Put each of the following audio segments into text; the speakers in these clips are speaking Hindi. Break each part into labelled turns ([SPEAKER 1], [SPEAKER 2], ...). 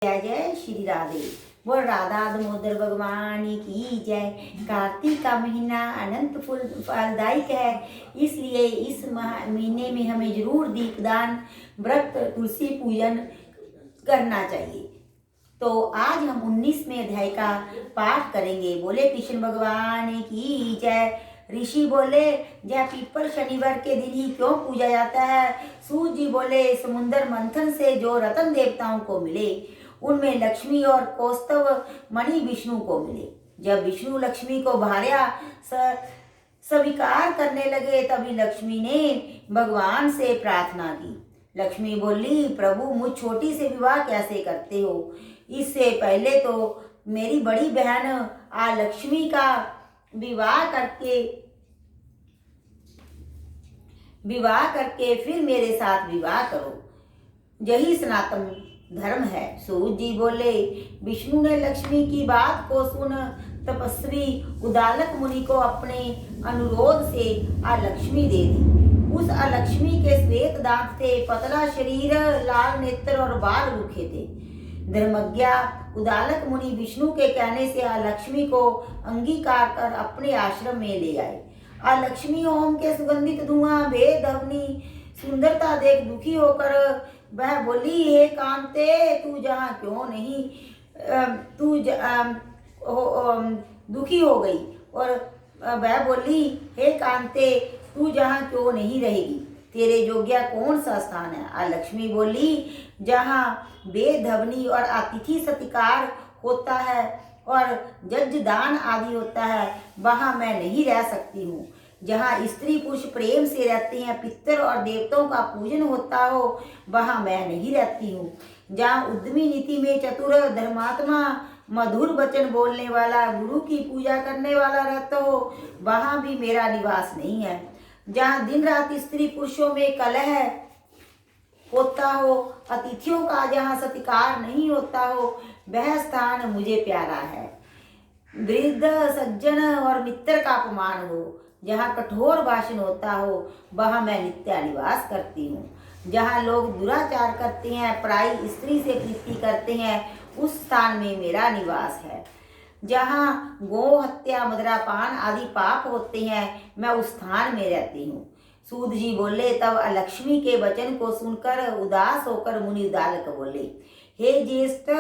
[SPEAKER 1] जय जय श्री राधे। वो राधा दामोदर भगवान की जय। कार्तिक का महीना अनंत फलदायक है, इसलिए इस महीने में हमें जरूर दीपदान, व्रत, तुलसी पूजन करना चाहिए। तो आज हम 19वें अध्याय का पाठ करेंगे। बोले कृष्ण भगवान की जय। ऋषि बोले, जय पीपल शनिवार के दिन ही क्यों पूजा जाता है? सूर्य जी बोले, समुद्र मंथन से जो रतन देवताओं को मिले उनमें लक्ष्मी और कौस्तव मणि विष्णु को मिले। जब विष्णु लक्ष्मी को भार्या स्वीकार करने लगे तभी लक्ष्मी ने भगवान से प्रार्थना की। लक्ष्मी बोली, प्रभु मुझ छोटी से विवाह कैसे करते हो? इससे पहले तो मेरी बड़ी बहन लक्ष्मी का विवाह करके फिर मेरे साथ विवाह करो, यही सनातन धर्म है। सूर्य जी बोले, विष्णु ने लक्ष्मी की बात को सुन तपस्वी उदालक मुनि को अपने अनुरोध से लक्ष्मी दे दी। उस लक्ष्मी के श्वेत दांत थे, पतला शरीर, लाल नेत्र और बाल रूखे थे। धर्मज्ञा उदालक मुनि विष्णु के कहने से लक्ष्मी को अंगीकार कर अपने आश्रम में ले आए। लक्ष्मी ओम के सुगंधित धुआं, वेद ध्वनि, सुंदरता देख दुखी होकर वह बोली, हे कांते, तू जहाँ क्यों नहीं दुखी हो गई। और वह बोली, हे कांते, तू जहाँ क्यों नहीं रहेगी? तेरे योग्य कौन सा स्थान है? लक्ष्मी बोली, जहाँ वेद ध्वनि और अतिथि सत्कार होता है और यज्ञ दान आदि होता है, वहाँ मैं नहीं रह सकती हूँ। जहाँ स्त्री पुरुष प्रेम से रहते हैं, पितर और देवताओं का पूजन होता हो, वहाँ मैं नहीं रहती हूँ। जहाँ उद्यमी नीति में चतुर धर्मात्मा, मधुर वचन बोलने वाला, गुरु की पूजा करने वाला रहता हो, वहाँ भी मेरा निवास नहीं है। जहाँ दिन रात स्त्री पुरुषों में कलह होता हो, अतिथियों का जहाँ सत्कार नहीं होता हो, वह स्थान मुझे प्यारा है। वृद्ध सज्जन और मित्र का अपमान हो, जहाँ कठोर भाषण होता हो, वहाँ मैं नित्य निवास करती हूँ। जहाँ लोग दुराचार करते हैं, पराई स्त्री से प्रीति करते हैं, उस स्थान में मेरा निवास है। जहाँ गो हत्या, मदिरापान आदि पाप होते हैं, मैं उस स्थान में रहती हूँ। सूद जी बोले, तब लक्ष्मी के वचन को सुनकर उदास होकर मुनि उदालक बोले, हे ज्येष्ठ,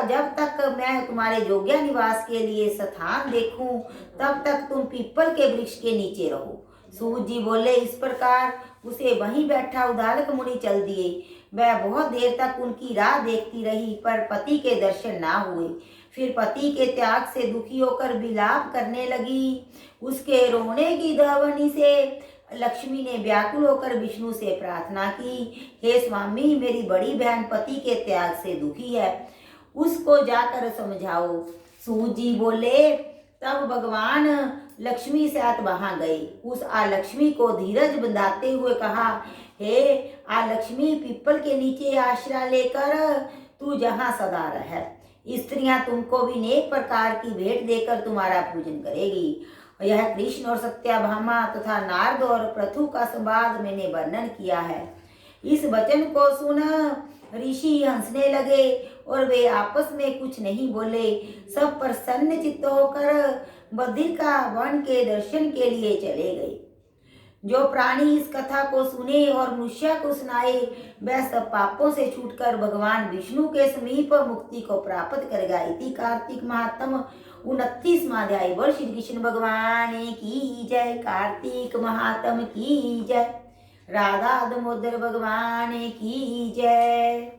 [SPEAKER 1] जब तक मैं तुम्हारे योग्य निवास के लिए स्थान देखूं, तब तक तुम पीपल के वृक्ष के नीचे रहो। सूद जी बोले, इस प्रकार उसे वहीं बैठा उदालक मुनि चल दिए। वह बहुत देर तक उनकी राह देखती रही, पर पति के दर्शन ना हुए। फिर पति के त्याग से दुखी होकर विलाप करने लगी। उसके रोने की ध्वनि से लक्ष्मी ने व्याकुल होकर विष्णु से प्रार्थना की, हे स्वामी, मेरी बड़ी बहन पति के त्याग से दुखी है, उसको जाकर समझाओ। सूत जी बोले, तब भगवान लक्ष्मी साथ वहां गए। उस लक्ष्मी को धीरज बंधाते हुए कहा, हे लक्ष्मी, पीपल के नीचे आश्रय लेकर तू जहाँ सदा रह। स्त्रियां तुमको भी नेक प्रकार की भेंट देकर तुम्हारा पूजन करेगी। यह कृष्ण और सत्याभामा तथा नारद और पृथु का संवाद मैंने वर्णन किया है। इस वचन को सुन ऋषि हंसने लगे और वे आपस में कुछ नहीं बोले। सब प्रसन्न चित्त होकर बद्रिका वन के दर्शन के लिए चले गए। जो प्राणी इस कथा को सुने और मनुष्य को सुनाए, वह सब पापों से छूटकर भगवान विष्णु के समीप मुक्ति को प्राप्त करेगा। इति कार्तिक महात्म 29वां अध्याय। बोल श्री कृष्ण भगवान की जय। कार्तिक महात्म की जय। राधा दामोदर भगवान की जय।